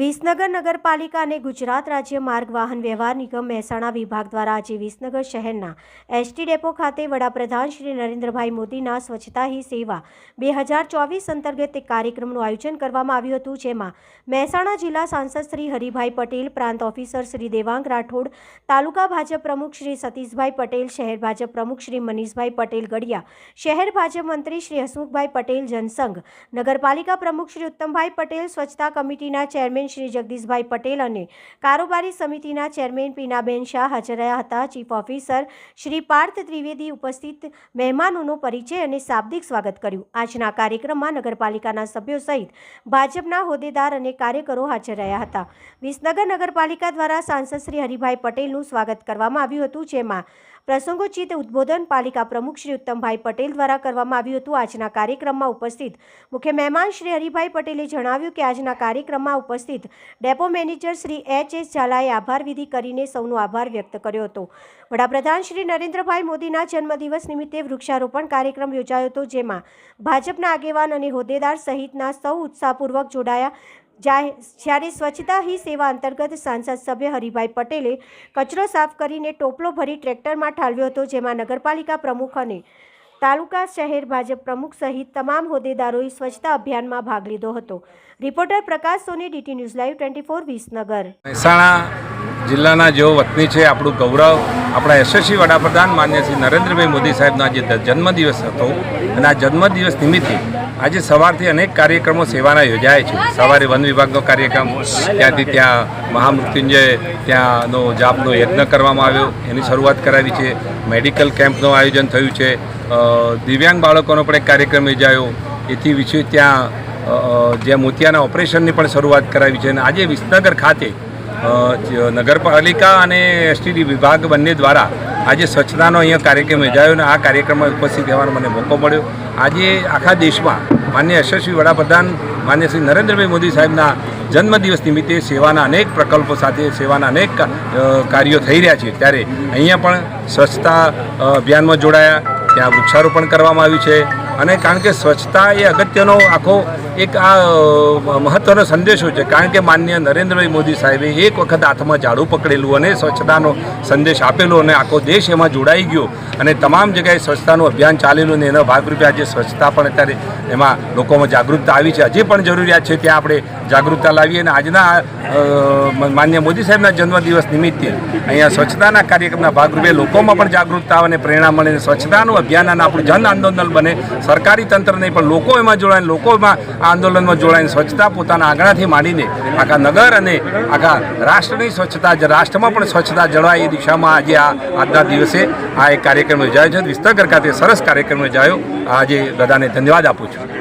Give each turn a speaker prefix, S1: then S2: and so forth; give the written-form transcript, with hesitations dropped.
S1: વિસનગર નગરપાલિકા અને ગુજરાત રાજ્ય માર્ગ વાહન વ્યવહાર નિગમ મહેસાણા વિભાગ દ્વારા આજે વિસનગર શહેરના એસટી ડેપો ખાતે વડાપ્રધાન શ્રી નરેન્દ્રભાઈ મોદીના સ્વચ્છતા હી સેવા 2024 અંતર્ગત એક કાર્યક્રમનું આયોજન કરવામાં આવ્યું હતું, જેમાં મહેસાણા જિલ્લા સાંસદ શ્રી હરિભાઈ પટેલ, પ્રાંત ઓફિસર શ્રી દેવાંગ રાઠોડ, તાલુકા ભાજપ પ્રમુખ શ્રી સતીશભાઈ પટેલ, શહેર ભાજપ પ્રમુખ શ્રી મનીષભાઈ પટેલ ગડિયા, શહેર ભાજપ મંત્રી શ્રી હસમુખભાઈ પટેલ જનસંઘ, નગરપાલિકા પ્રમુખ શ્રી ઉત્તમભાઈ પટેલ, સ્વચ્છતા કમિટીના ચેરમેન શ્રી જગદીશભાઈ પટેલ અને કારોબારી સમિતિના ચેરમેન પીનાબેન શાહ હાજર રહ્યા હતા। ચીફ ઓફિસર શ્રી પાર્થ ત્રિવેદી ઉપસ્થિત મહેમાનોનો પરિચય અને શાબ્દિક સ્વાગત કર્યું। આજના કાર્યક્રમમાં નગરપાલિકાના સભ્યો સહિત ભાજપના હોદ્દેદાર અને કાર્યકરો હાજર રહ્યા હતા। વિસનગર નગરપાલિકા દ્વારા સાંસદ શ્રી હરિભાઈ પટેલનું સ્વાગત કરવામાં આવ્યું હતું, જેમાં પ્રસંગોચિત ઉદ્બોધન પાલિકા પ્રમુખ શ્રી ઉત્તમભાઈ પટેલ દ્વારા કરવામાં આવ્યું હતું। આજના કાર્યક્રમમાં ઉપસ્થિત મુખ્ય મહેમાન શ્રી હરિભાઈ પટેલે જણાવ્યું કે આજના કાર્યક્રમમાં ઉપસ્થિત ડેપો મેનેજર શ્રી એચ.એસ. ઝાલાએ આભાર વિધિ કરીને સૌનો આભાર વ્યક્ત કર્યો હતો। વડાપ્રધાન શ્રી નરેન્દ્રભાઈ મોદીના જન્મદિવસ નિમિત્તે વૃક્ષારોપણ કાર્યક્રમ યોજાયો હતો, જેમાં ભાજપના આગેવાન અને હોદ્દેદાર સહિતના સૌ ઉત્સાહપૂર્વક જોડાયા। જ્યારે સ્વચ્છતા હી સેવા અંતર્ગત સાંસદ સભ્ય હરિભાઈ પટેલે કચરો સાફ કરીને ટોપલો ભરી ટ્રેક્ટરમાં ઠાલવ્યો હતો, જેમાં નગરપાલિકા પ્રમુખ અને તાલુકા શહેર ભાજપ પ્રમુખ સહિત તમામ હોદ્દેદારોએ સ્વચ્છતા અભિયાનમાં ભાગ લીધો હતો। રિપોર્ટર પ્રકાશ સોની, DT news live 24 Visnagar.
S2: Mehsana જિલ્લાના જેઓ વતની છે, આપણું ગૌરવ, આપણા યશસ્વી વડાપ્રધાન માન્ય શ્રી નરેન્દ્રભાઈ મોદી સાહેબનો આજે જન્મદિવસ હતો અને આ જન્મદિવસ નિમિત્તે આજે સવારથી અનેક કાર્યક્રમો સેવાના યોજાય છે। સવારે વન વિભાગનો કાર્યક્રમ, ત્યાંથી ત્યાં મહામૃત્યુંજય ત્યાંનો જાપનો યજ્ઞ કરવામાં આવ્યો, એની શરૂઆત કરાવી છે। મેડિકલ કેમ્પનું આયોજન થયું છે, દિવ્યાંગ બાળકોનો પણ એક કાર્યક્રમ યોજાયો, એથી વિશે ત્યાં જ્યાં મોતિયાના ઓપરેશનની પણ શરૂઆત કરાવી છે। અને આજે વિસનગર ખાતે નગરપાલિકા અને એસટીડી વિભાગ બંને દ્વારા આજે સ્વચ્છતાનો અહીંયા કાર્યક્રમ યોજાયો અને આ કાર્યક્રમમાં ઉપસ્થિત રહેવાનો મને મોકો મળ્યો। આજે આખા દેશમાં માન્ય યશસ્વી વડાપ્રધાન માન્ય શ્રી નરેન્દ્રભાઈ મોદી સાહેબના જન્મદિવસ નિમિત્તે સેવાના અનેક પ્રકલ્પો સાથે સેવાના અનેક કાર્યો થઈ રહ્યા છે, ત્યારે અહીંયા પણ સ્વચ્છતા અભિયાનમાં જોડાયા, ત્યાં વૃક્ષારોપણ કરવામાં આવ્યું છે। અને કારણ કે સ્વચ્છતા એ અગત્યનો આખો એક આ મહત્ત્વનો સંદેશો છે, કારણ કે માન્ય નરેન્દ્રભાઈ મોદી સાહેબે એક વખત હાથમાં ઝાડુ પકડેલું અને સ્વચ્છતાનો સંદેશ આપેલો અને આખો દેશ એમાં જોડાઈ ગયો અને તમામ જગ્યાએ સ્વચ્છતાનું અભિયાન ચાલેલું અને એના ભાગરૂપે આજે સ્વચ્છતા પણ અત્યારે એમાં લોકોમાં જાગૃતતા આવી છે। હજી પણ જરૂરિયાત છે ત્યાં આપણે જાગૃતતા લાવીએ અને આજના માન્ય મોદી સાહેબના જન્મદિવસ નિમિત્તે અહીંયા સ્વચ્છતાના કાર્યક્રમના ભાગરૂપે લોકોમાં પણ જાગૃતતા આવે અને પ્રેરણા મળે, સ્વચ્છતાનું અભિયાન અને આપણું જન આંદોલન બને। સરકારી તંત્ર નહીં પણ લોકો એમાં જોડાય, લોકોમાં આ આંદોલનમાં જોડાઈને સ્વચ્છતા પોતાના આંગણાથી માંડીને આખા નગર અને આખા રાષ્ટ્રની સ્વચ્છતા, રાષ્ટ્રમાં પણ સ્વચ્છતા જળવાય એ દિશામાં આજે આજના દિવસે આ એક કાર્યક્રમ યોજાયો છે। વિસનગર ખાતે સરસ કાર્યક્રમ યોજાયો। આજે બધાને ધન્યવાદ આપું છું।